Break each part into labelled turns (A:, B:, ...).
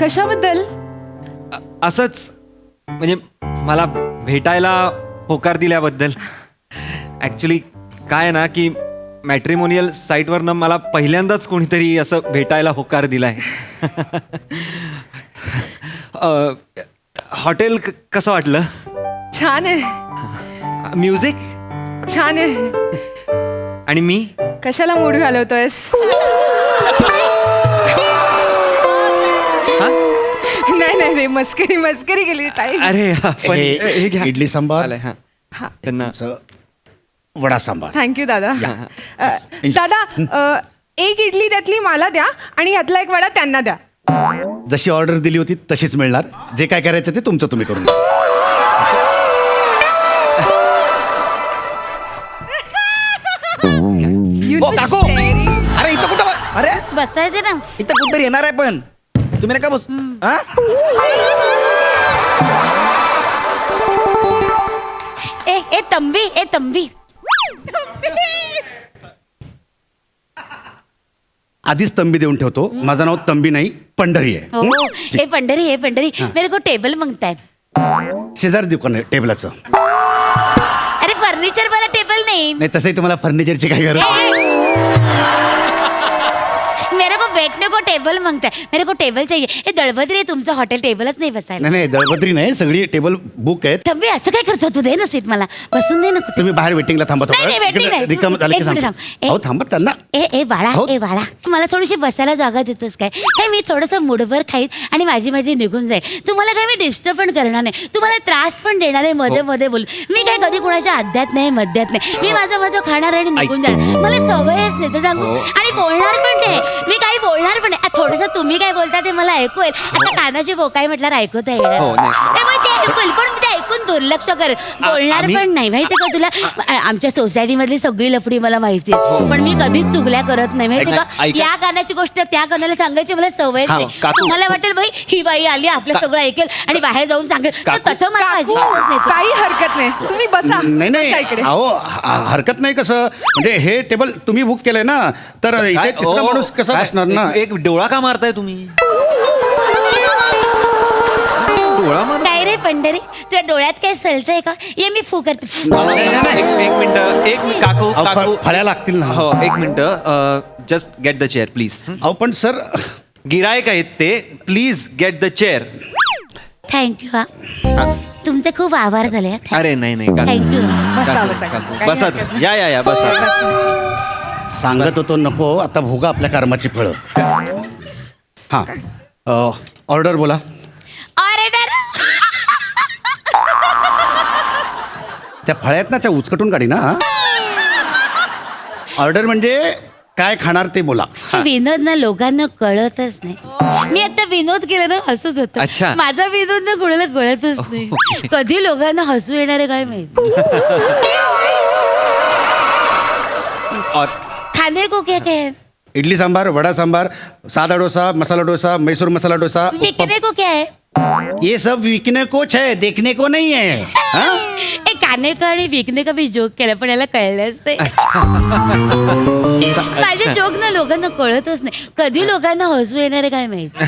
A: कशाबद्दल?
B: असंच म्हणजे मला भेटायला होकार दिल्याबद्दल. ॲक्च्युली काय आहे ना की मॅट्रिमोनियल साईटवरनं मला पहिल्यांदाच कोणीतरी असं भेटायला होकार दिलाय. हॉटेल कसं वाटलं?
A: छान आहे.
B: म्युझिक
A: छान आहे.
B: आणि मी
A: कशाला मूड घालवतोयस? नाही नाही रे, मस्करी मस्करी केली ताई.
B: अरे हे घ्या.
C: इडली सांबार
B: आलंय, हां. त्यांना
C: वडा सांबार.
A: थँक्यू दादा. दादा एक इडली त्यातली मला द्या आणि यातला एक वडा त्यांना द्या.
C: जशी ऑर्डर दिली होती तशीच मिळणार. जे काय करायचं ते तुमचं तुम्ही करून घ्या.
D: काकू अरे इथं कुठं अरे
E: बसायचं ना.
D: इथं कुठतरी येणार आहे पण तुम्ही नका बस.
E: ए तंबी ए तंबी.
C: आधीच तंबी देऊन ठेवतो. माझं नाव तंबी नाही पंढरी आहे.
E: हो हे पंढरी हे पंढरी मेरे को टेबल मांगताय.
C: शेजारी दुकान आहे टेबलाचं.
E: अरे फर्निचर वाला टेबल नहीं.
C: तसंही तुम्हाला फर्निचरची काय गरज.
E: मेरे को बैठने को टेबल मांगता है. मेरे को टेबल चाहिए. हे दळभद्री तुमचं हॉटेल टेबलच नाही बसायला.
C: नाही दळबद्री नाही, सगळी टेबल बुक आहेत.
E: तंबी असं काय करतो तू? दे ना सीट मला बसून दे ना.
C: तुम्ही बाहेर वेटिंगला थांबा.
E: नाही, waiting नाही.
C: रिकाम झालं की
E: एक मिनिट
C: सांगा.
E: थांब.
C: अहो थांबा त्यांना.
E: ए बाळा
C: हो.
E: ए बाळा मला थोडीशी बसायला जागा देतोस काय? काय मी थोडंसं मुठभर खाईन आणि माझी निघून जाईल. तुम्हाला काय मी डिस्टर्ब पण करणार नाही. तुम्हाला त्रास पण देणार आहे मध्ये मध्ये बोल. मी काय कधी कुणाच्या अध्यात नाही मध्यात नाही. मी माझं खाणार आणि निघून जाणार. मला सवयच नाही तर सांगू. आणि बोलणार पण नाही मी. काही बोलणार पण नाही. थोडंसं तुम्ही काय बोलता ते मला ऐकू येईल. आता कानाची बोकाई म्हटल्यावर ऐकूता येईल. त्यामुळे ते ऐकू येईल पण मी ते ऐकून दुर्लक्ष कर. बोलणार पण नाही माहिती का तुला. आमच्या सोसायटी मधली सगळी लफडी मला माहिती आहे. पण मी कधीच चुगल्या करत नाही माहिती का. या कानाची गोष्ट त्या कानाला सांगायची मला सवय नाही. मला वाटेल बाई ही बाई आली आपलं सगळं ऐकेल आणि बाहेर जाऊन सांगेल. तसं मला अजिबातच नाही.
A: काही हरकत नाही, तुम्ही बसा.
C: नाही
A: इकडे.
C: अहो हरकत नाही. कसं म्हणजे हे टेबल तुम्ही बुक केलंय ना तर इथे तिसरा माणूस कसा बसणार ना.
B: एक डोळा का मारताय तुम्ही? डोळा मार.
E: काय रे पंढरी तुझ्या डोळ्यात काय सलतंय का? ये मी फू करते.
B: एक मिनिट काकू
C: फळ्या लागतील ना.
B: हो एक minute. Just get the chair please.
C: अहो पण सर
B: गिरायक आहेत ते. Please get the chair.
E: Thank you हा. तुमचे खूप आभार झाले.
B: अरे नाही
E: थँक्यू.
B: बसा. या बसा.
C: सांगत होतो नको. आता भोगा आपल्या कर्माची फळं. हां ऑर्डर बोला. त्या फळ्यात ना त्या उचकटून काढी ना. ऑर्डर म्हणजे काय खाणार ते बोला.
E: विनोद ना लोकांना कळतच नाही. मी आता विनोद केला ना हसूच होत.
B: अच्छा.
E: माझा विनोद ना कोणाला कळतच नाही. कधी लोकांना हसू येणार आहे काय माहिती. खाने को क्या क्या है?
C: इडली सांबार, वडा सांबार, सादा डोसा, मसाला डोसा, मैसूर मसाला डोसा.
E: विकने को क्या है?
C: ये सब विकने को है, देखने को नहीं है. हाँ?
E: एक खाने का आणि विकने का भी जोक केला पण याला कळलंच ते. माझे जोक ना लोकांना कळतच नाही. कधी लोकांना हसू येणार आहे काय माहिती.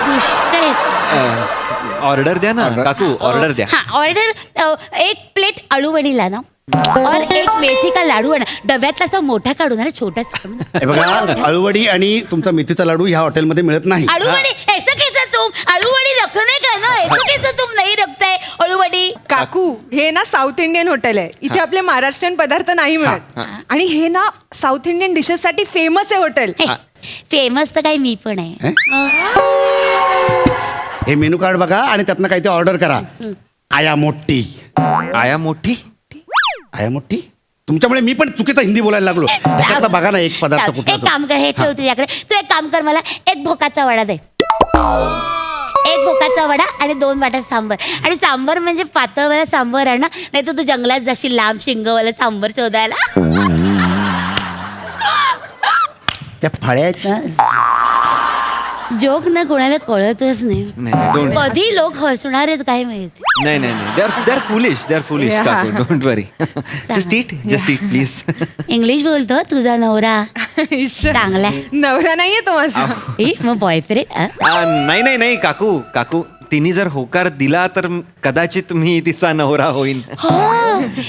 E: दुष्ट आहेत.
B: ऑर्डर द्या ना काकू. ऑर्डर द्या.
E: हाँ ऑर्डर. एक प्लेट आलू वडी ला ना और एक मेथी का लाडू आहे ना. डब्यातला असा मोठा काढू ना छोटासा.
C: हे बघा अळूवडी आणि तुमचा मेथीचा लाडू ह्या हॉटेलमध्ये मिळत नाही.
E: आलूवडी ऐसा कैसा तुम आलूवडी रखने का ना. ऐसा कैसा तुम नहीं रखताय आलूवडी.
A: काकू हे ना साऊथ इंडियन हॉटेल आहे. इथे आपले महाराष्ट्रीयन पदार्थ नाही मिळत. आणि हे ना साऊथ इंडियन डिशेस साठी फेमस आहे हॉटेल.
E: फेमस तर काही मी पण आहे.
C: हे मेनू कार्ड बघा आणि त्यातनं काही ते ऑर्डर करा. आया मोठी.
B: आया मोठी.
C: आया मोठी. तुमच्यामुळे मी पण चुकीचा हिंदी बोलायला लागलो. त्यातला बघा ना एक पदार्थ कुठला.
E: एक काम कर हे ठेव तुझ्याकडे. तू एक काम कर मला एक भोकाचा वडा दे. एक भोकाचा वडा आणि 2 वाटा सांबर. आणि सांबर म्हणजे पातळवाला सांबर आहे ना. नाही तर तू जंगलात जाशील लांब शिंगवाला सांबर शोधायला.
C: त्या फळ्या आहेत ना
E: जोक ना कोणाला कळतच नाही
B: नाही डोंट
E: कधी लोक हसणार आहेत काय माहिती
B: नाही नाही नाही दे आर फुलिश
A: Yeah.
B: काकू don't worry just it please
E: English बोलतो तुझा नवरा चांगला
A: नवरा नाहीये तो माझा
E: मग बॉयफ्रेंड
B: नाही नाही नाही काकू तिने जर होकार दिला तर कदाचित मी तिचा नवरा होईन
E: हो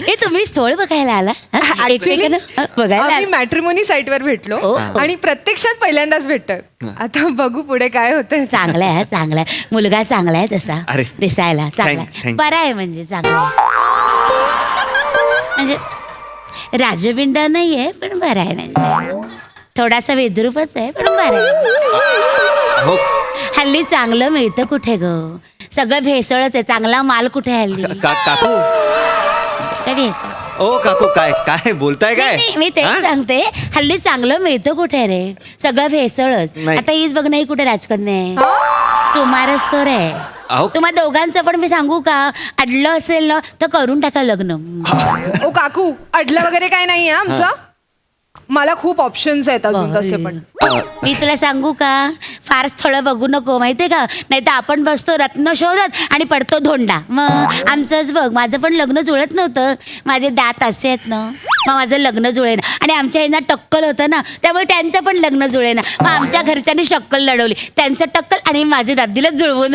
E: हे तुम्ही स्थळ बघायला आला हा? एकमेकांना बघायला
A: आम्ही
E: आला?
A: मॅट्रिमोनी साईटवर भेटलो
E: ओ.
A: आणि प्रत्यक्षात पहिल्यांदाच भेटतोय आता बघू पुढे काय होतंय
E: चांगला आहे चांगला आहे मुलगा चांगला आहे तसा
B: अरे.
E: दिसायला चांगला आहे.
B: thank-
E: बरा आहे म्हणजे चांगला आहे. म्हणजे राजविंडा नाहीये पण बरा आहे म्हणजे थोडासा वेद्रूपच आहे पण बरा आहे
B: हो
E: हल्ली चांगलं मिळतं कुठे ग सगळं भेसळच आहे चांगला माल कुठे आहे हल्ली
B: काकू
E: काय भेसळ
B: ओ काकू काय बोलताय काय
E: नाही, मी तेच
B: हा?
E: सांगते हल्ली चांगलं मिळतं कुठे रे सगळं भेसळच
B: नाही.
E: आता हीच बघ नाही कुठे राजकन्या आहे सुमारच तर आहे
B: अहो.
E: तुम्हा दोघांचं पण मी सांगू का अडलं असेल ना तर करून टाका लग्न
A: ओ काकू अडलं वगैरे काय नाहीये आमचं मला खूप ऑप्शन्स आहेत अजून तसे पण
E: मी तुला सांगू का फार स्थळं बघू नको माहितीये का नाही तर आपण बसतो रत्न शोधत आणि पडतो धोंडा मग आमचंच बघ माझं पण लग्न जुळत नव्हतं माझे दात असे आहेत ना मग माझं लग्न जुळेना आणि आमच्या यांना टक्कल होतं ना त्यामुळे त्यांचं पण लग्न जुळेना मग आमच्या घरच्यांनी शक्कल लढवली त्यांचं टक्कल आणि माझे दात दिलं जुळवून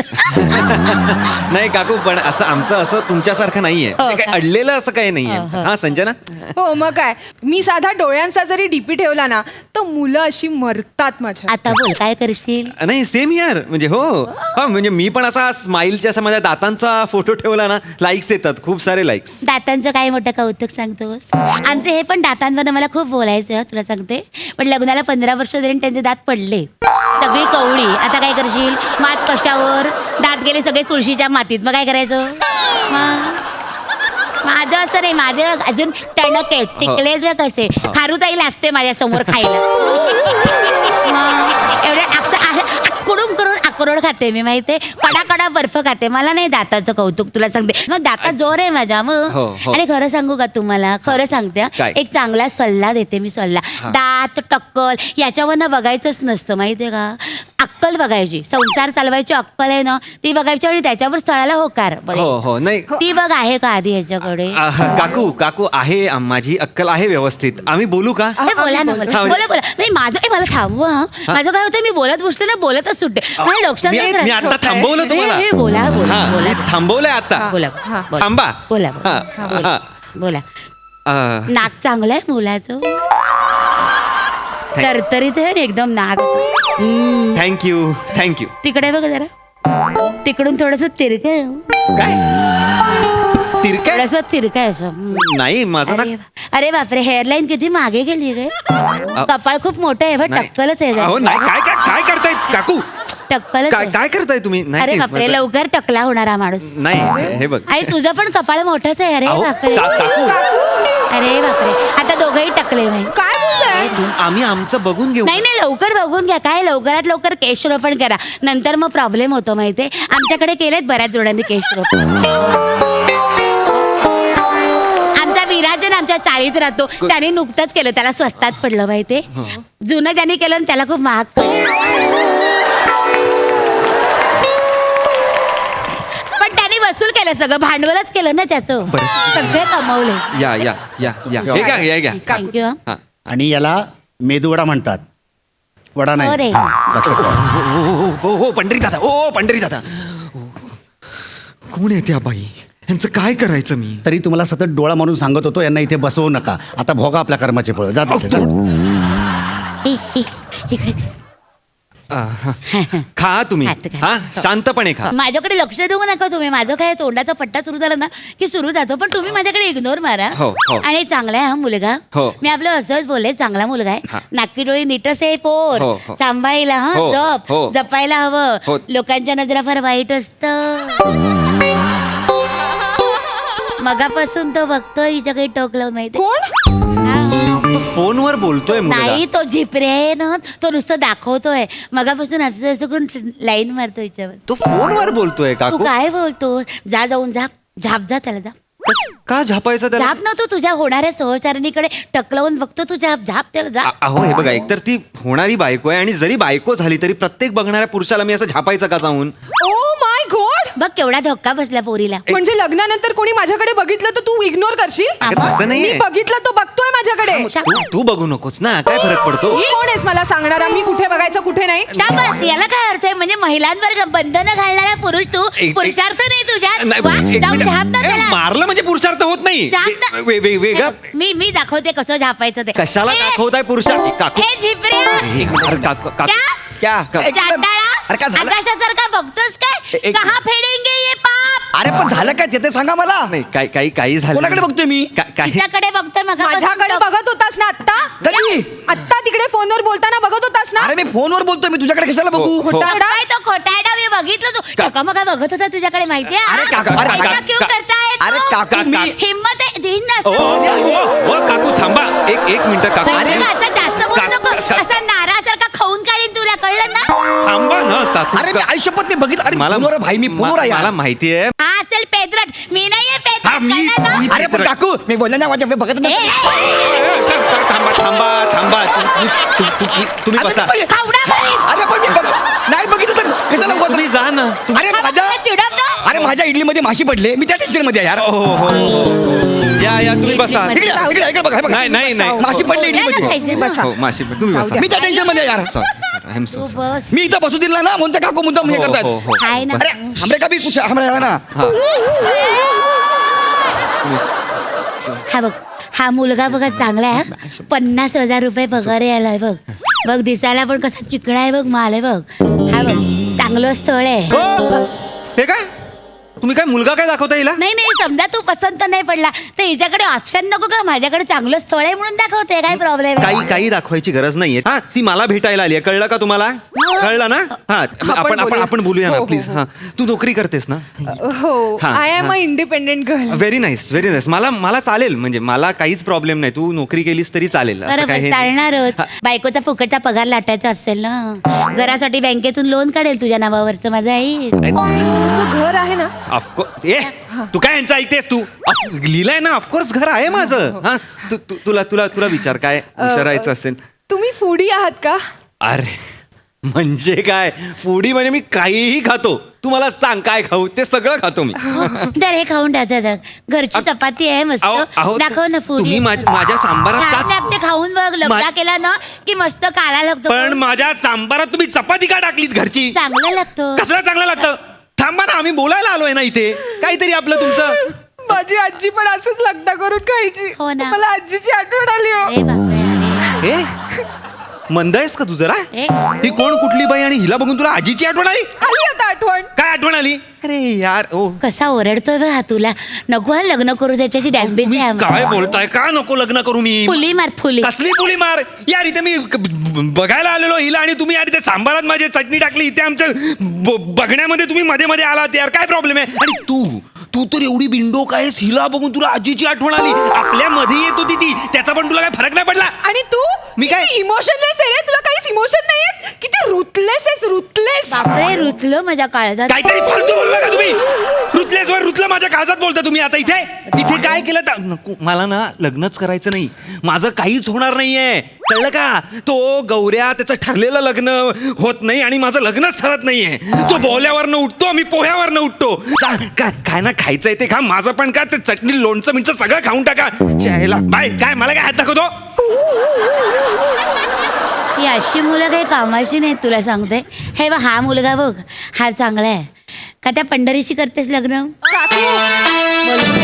B: नाही काकू पण असं आमचं असं तुमच्यासारखं नाहीये
E: हो
B: म्हणजे
E: का?
B: काय अडलेलं असं काही नाहीये
E: हो, हो.
B: हा संजना
A: हो मग काय मी साधा डोळ्यांचा जरी डीपी ठेवला ना तर मुलं अशी मरतात माझ्या
E: आता बोल काय करशील
B: नाही सेम यार म्हणजे हो हा म्हणजे मी पण असा स्माईलच्या असा माझ्या दातांचा फोटो ठेवला ना लाईक्स येतात खूप सारे लाईक्स
E: दातांचं काय मोठं कौतुक सांगतोस आमचे हे पण दातांवर मला खूप बोलायचं आहे, तुला सांगते पण लग्नाला 15 वर्ष झाली आणि त्यांचे दात पडले सगळी कवळी आता काय करशील माच कशावर दात गेले सगळे तुळशीच्या मातीत मग काय करायचं माझं असं नाही माझं अजून टणक आहे टिकले जर कसे खारुताई असते माझ्या समोर खायला मग एवढे आकडून करून अक्रोड खाते मी माहितीये कडा बर्फ खाते मला नाही दाताचं कौतुक तुला सांगते मग दातात जोर आहे माझ्या मग
B: हो, हो.
E: आणि खरं सांगू का तुम्हाला खरं सांगते हा.
B: काय?
E: एक चांगला सल्ला देते मी सल्ला दात टक्कल याच्यावरनं बघायचंच नसतं माहितीये का अक्कल बघायची संसार चालवायची अक्कल आहे ना ती बघायची आणि त्याच्यावर स्थळाला होकार बरं.
B: हो हो नाही
E: ती बघ आहे का आधी ह्याच्याकडे
B: काकू आहे माझी अक्कल आहे व्यवस्थित आम्ही बोलू का
E: हे बोला ना बोला
B: हा, म्हणजे-
E: बोला नाही माझं मला थांबवा हा. माझं काय होतं मी बोलत बसले ना बोलतच सुटते मला लक्षात
B: मी
E: नाही
B: मी
E: राहत.
B: आता थांबवलं तुम्हाला
E: हे, बोला बोला
B: हा,
E: बोला
B: मी थांबवलंय आता
E: बोला बोला.
B: थांबा
E: बोला
B: हा,
E: बोला
B: हा.
E: बोला
B: अं,
E: नाक चांगलं आहे मुलाचं तरतरीत आहे रे एकदम नाक
B: थँक्यू
E: तिकडे बघ जरा तिकडून थोडस तिरक आहे
B: काय तिरकं
E: थोडस तिरक आहे असं
B: नाही माझं ना
E: अरे बापरे हेअरलाईन किती मागे गेली रे कपाळ खूप मोठं आहे बघ
B: नाही.
E: टक्कलच आहे
B: अहो
E: जरा.
B: नाही काय करताय काकू
E: टक्कलच
B: काय
E: आहे.
B: काय करताय तुम्ही
E: अरे
B: नाही
E: बापरे
B: मतलब-
E: लवकर टकला होणारा माणूस
B: नाही हे बघ
E: आणि तुझं पण कपाळ मोठंच आहे अरे
B: अहो,
E: बापरे
B: काकू
E: अरे बापरे आता दोघंही टकले नाही
A: काय बोलताय
B: आम्ही आमचं बघून घेऊ
E: नाही नाही लवकर बघून घ्या काय लवकरात लवकर केशरोपण करा नंतर मग प्रॉब्लेम होतो माहितीये आमच्याकडे केलेत बऱ्याच जोड्यांनी केशरोपण आमचा विराजन आमच्या चाळीत राहतो त्याने नुकतंच केलं त्याला स्वस्तात पडलं माहितीये जुनं ज्यांनी केलं आणि त्याला खूप महाग पडलं पण त्याने वसूल केलं सगळं भांडवलच केलं ना त्याचं
B: बरं.
E: सगळे कमवले
B: या हे घ्या
E: थँक्यू
B: हा.
C: आणि याला मेदूवडा म्हणतात वडा
E: हो रे.
C: नाही हा, लक्षात ठेवा.
B: हो पंढरी दादा कोण आहे त्या बाई यांचं काय करायचं मी
C: तरी तुम्हाला सतत डोळा मारून सांगत होतो यांना इथे बसवू नका आता भोगा आपल्या कर्माचे फळ जा तिथे, जा.
E: इकडे
B: खा तुम्ही
E: खाते, खाते.
B: हा शांतपणे खा
E: माझ्याकडे लक्ष देऊ नका तुम्ही माझं काय तोंडाचा पट्टा सुरू झाला ना की सुरू जातो पण तुम्ही माझ्याकडे इग्नोर मारा
B: हो, हो.
E: आणि चांगला आहे हा मुलगा
B: हो.
E: मी आपलं असंच बोलले चांगला मुलगा
B: हा.
E: आहे नाकी डोळी नीटच आहे पोर
B: हो, हो.
E: सांभाळायला हा
B: हो,
E: जप
B: हो.
E: जपायला हवं
B: हो.
E: लोकांच्या नजरा फार वाईट असतं मगापासून तो बघतोय हिच्या काही टोक लावून माहिती
A: कोण
B: तो फोनवर बोलतोय मुलगा.
E: नाही तो झिपरे आहे ना तो नुसतं दाखवतोय मगापासून असं असं करून लाईन मारतो हिच्यावर
B: तो फोनवर बोलतोय
E: तू
B: काकू
E: काय बोलतो जाऊन झाप जा त्याला जा
B: का झापायचं त्याला?
E: झाप ना तू तुझ्या होणाऱ्या सहचारिणीकडे टकलावून बघतो तू झाप त्याला झाप.
B: अहो हे बघा, एकतर ती होणारी बायको आहे आणि जरी बायको झाली तरी प्रत्येक बघणाऱ्या पुरुषाला मी असं झापायचं का जाऊन?
A: ओ माय गॉड,
E: बघ केवढा धक्का बसला पोरीला.
A: म्हणजे लग्नानंतर कोणी माझ्याकडे बघितलं तर तू इग्नोर करशील?
B: अगं, तसं
A: मी
B: नाहीये.
A: बघितलं, तो बघतोय माझ्याकडे.
B: तू बघू नकोस ना, काय फरक पडतो?
A: तू कोण आहेस मला सांगणारा मी कुठे बघायचं कुठे नाही?
E: शाबास, याला काय अर्थ आहे? म्हणजे महिलांवर बंधनं घालणारा पुरुष तू, पुरुषार्थ नाही तुझ्यात.
B: नाही,
E: वा,
B: एक
E: जाऊन
B: मिनिट.
E: झाप ना
B: ए,
E: त्याला.
B: मारलं म्हणजे पुरुषार्थ होत नाही.
E: झाप ना.
B: वेगळं
E: मी दाखवते कसं झापायचं ते.
B: कशाला
E: ए,
B: दाखवताय पुरुषार्थ? काकू
E: ए, झिपऱ्या.
B: अरे, काकू
D: क्या
E: चांडाळा.
D: अरे काय झालं?
E: आकाशासारखा बघतोस काय?
D: एक-
E: कहा फेडेंगे ये पाप.
D: अरे पण झालं काय ते सांगा मला.
B: नाही, काही झालं
D: कोणाकडे
B: नाही.
D: बघतोय मी?
B: काही
E: तिच्याकडे बघतोय मग
A: माझ्याकडे बघत होतास ना आत्ता?
D: कधी?
A: आत्ता तिकडे फोनवर बोलताना बघत होतास ना?
D: अरे मी फोनवर बोलतोय, मी तुझ्याकडे कशाला बघू?
B: हो.
E: खोटाय तो खोटायडा. मी बघितलं तू टकामका बघत होता तुझ्याकडे माहितीये.
D: अरे काका, अरे
E: ऐसा
D: काका,
E: क्यों करताय
D: अरे
E: तू?
D: काका, मी
E: हिम्मत आहे दिन
B: ओ, ओ, ओ, काकू थांबा, एक मिनिट काकू.
E: असं जास्त बोलू नको. असा नारासारखा खाऊन काढीन तुला, कळलं ना?
B: थांबा ना काकू.
D: अरे मी आयुष्यपत मी बघितलं. अरे
B: मला
D: फोनवर भाई, मी फोनवर आहे
B: मला
D: यार.
B: माहिती आहे.
E: हा असेल पेद्रट, मी नाहीये
B: हा,
E: पेद्रट,
B: मी-
E: कळलं ना?
D: अरे पण काकू मी बोललो ना माझ्या बघत
E: ए,
D: नाही.
B: थांबा तुम्ही बसा.
E: खावडा भरीत.
D: अरे पण मी नाही बघितलं तर कशाला उगाच?
B: तुम्ही जा ना.
D: अरे माझ्या
E: तुला चिडवतो?
D: अरे माझ्या इडलीमध्ये माशी पडले, मी त्या टेन्शन मध्ये आहे यार.
B: हो. या तुम्ही बसा.
D: इकडे इकडे बघा, हे बघा.
B: नाही.
D: माशी पडली
E: नाही,
D: इडलीमध्ये.
E: नाही, नाही.
B: हो, माशी तुम्ही बसा.
D: मी त्या टेन्शन मध्ये आहे यार.
B: सॉरी, आय एम
E: तू
B: सो
E: बस.
D: मी इथं बसू दिला ना, म्हणते काकू मुद्दाम हे करतात.
E: हाय ना.
D: अरे हमरे का भी कुछ हमरे है ना.
E: हा बघ, हा मुलगा बघा चांगला आहे. 50,000 रुपये पगार यायलाय बघ. बघ दिसायला पण कसा चिकणा आहे बघ, माल आहे बघ. हा बघ चांगलं स्थळ आहे.
B: हे काय तुम्ही काय मुलगा काय दाखवता येईल?
E: नाही समजा तू पसंत नाही पडला तर हिच्याकडे ऑप्शन नको का? माझ्याकडे चांगलं स्थळ आहे म्हणून दाखवते, काय प्रॉब्लेम?
B: काही दाखवायची गरज नाहीये. हा, ती मला भेटायला आली आहे, कळलं का तुम्हाला? कळलं ना? हा, आपण बोलूया ना
A: हो,
B: प्लीज. हा, तू नोकरी करतेस ना?
A: हो,
B: हा,
A: आय एम अ
B: हा.
A: Independent girl.
B: Very nice. मला चालेल, म्हणजे मला काहीच प्रॉब्लेम नाही. तू नोकरी केलीस तरी चालेल. असं काय
E: बरोबर
B: हे-
E: चालणारच.
B: हा,
E: बायकोचा फुकटचा पगार लाटायचा असेल ना, घरासाठी बँकेतून लोन काढेल तुझ्या नावावरचं माझं आई.
A: तुझं घर आहे ना?
B: ऑफकोर्स. तू काय यांचं ऐकतेस तू? लिहिलंय ना, ऑफकोर्स घर आहे माझं. हा, तुला विचार काय विचारायचं असेल.
A: तुम्ही फूडी आहात का?
B: अरे म्हणजे काय फूडी? म्हणजे मी काहीही खातो. तू मला सांग काय खाऊ, ते सगळं खातो मी.
E: तर हे खाऊन टाकतात. घरची चपाती आहे मस्त,
B: अहो,
E: दाखव ना फूड.
B: तुम्ही माझ्या सांबारात
E: छान लागते, खाऊन बघ. लग्न केला ना की मस्त काला लागतो.
B: पण माझ्या सांबारात तुम्ही चपाती का टाकलीत घरची?
E: चांगलं लागतं.
B: कसलं चांगलं लागतं? थांबा ना, आम्ही बोलायला आलोय ना इथे. काहीतरी आपलं तुमचं.
A: माझी आजी पण असंच लग्न करून खायची.
E: हो ना.
A: मला आजीची आठवण आली हो.
E: अरे बापरे, अरे.
B: हे मंद आहेस का तू जरा?
E: ए.
B: ही कोण कुठली बाई आणि हिला बघून तुला आजीची आठवण आली?
A: आली आता आठवण.
B: काय आठवण आली? अरे यार, ओ
E: कसा ओरडतोय बघ हा तुला. नको हा लग्न करू, त्याच्याची डॅम्बिंग
B: तुम्ही काय बोलताय? का नको लग्न करू मी?
E: फुली मार फुली.
B: कसली पुली मार यार? इथे मी बघायला आलेलो हिला आणि तुम्ही यार इथे सांबारात माझी चटणी टाकली. इथे आमच्या बघण्यामध्ये तुम्ही मध्ये आलात यार. काय प्रॉब्लेम आहे? आणि तू तर एवढी बिंडो काय, हिला बघून तुला आजीची आठवण आली. आपल्या मध्ये येत होती ती, त्याचा पण तुला काय फरक नाही पडला?
A: आणि तू
B: मी काय?
A: इमोशनलेस आहे रे. तुला काहीच इमोशन नाहीये. किती रुथलेस आहेस, रुथलेस.
E: बापरे, रुतलो माझ्या काळजात.
B: काहीतरी फालतू बोलला का तुम्ही? रुतलं माझ्या काळजात बोलता तुम्ही आता. इथे काय केलं? नको, मला ना लग्नच करायचं नाही. माझं काहीच होणार नाहीये, कळलं का? तो गौऱ्या, त्याचं ठरलेलं लग्न होत नाही आणि माझं लग्नच ठरत नाहीये. तो बोल्यावरनं उठतो, मी पोह्यावरनं उठतो. काय ना खायचंय ते खा. माझं पण का ते चटणी लोणचं मिंचं सगळं खाऊन टाका. चायला बाय. काय मला काय हात दाखवतो?
E: ही अशी मुलं काही कामाची नाहीत तुला सांगते. हे बघ हा मुलगा बघ, हा चांगला आहे का? त्या पंढरीशी करतेस लग्न?
A: काकू,
E: बोल.